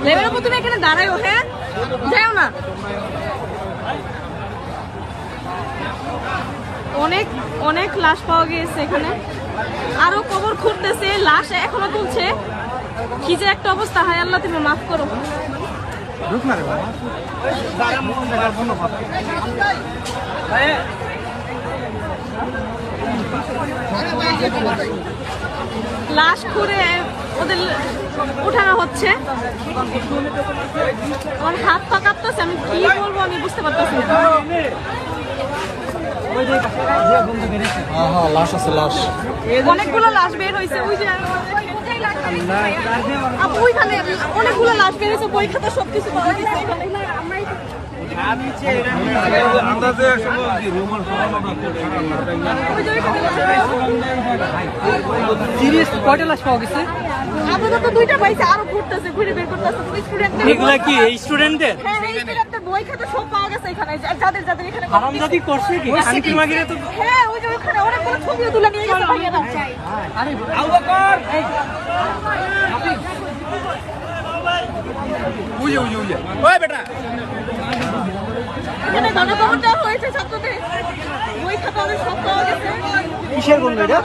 Level তুমি এখানে দাঁড়াও, হ্যাঁ যাও না। অনেক অনেক লাশ পাওয়া গিয়েছে এখানে, আরো কবর খুঁড়তেছে, লাশ এখনো তুলছে। কি যে একটা অবস্থা, হায় আল্লাহ তুমি মাফ করো। লাশ খুঁড়ে ওদের উঠানো হচ্ছে। আমার হাত পা কাঁপতেছে, আমি কি বলবো আমি বুঝতে পারতেছি না। লাশ আছে, লাশ অনেকগুলো লাশ বের হয়েছে, ওই যে ওইখানে অনেকগুলো লাশ বের হয়েছে, বই খাতা সবকিছু পাওয়া গেছে এখানে। কয়টা লাশ পাওয়া গেছে? আপাতত দুইটা পাইছে, আরো ঘুরতেছে, ঘুরে বের করতেছে। এগুলা কি এই স্টুডেন্টদের? হ্যাঁ, এই স্টুডেন্টদের বই খাতা সব পাওয়া গেছে এখানে, যাদের যাদের এখানে হারামজাদি করছে কি? শান্তি মাগিরে তো হ্যাঁ, ওই যে ওখানে অনেকগুলো ছবিও তুলে নিয়ে গেছে ভাইয়েরা। আরে আবু বকর ওই বেটা এখানে গণকবর দেওয়া হয়েছে ছাত্রদের, বই খাতা ওদের সব পাওয়া গেছে। কিসের বন্ধু এটা?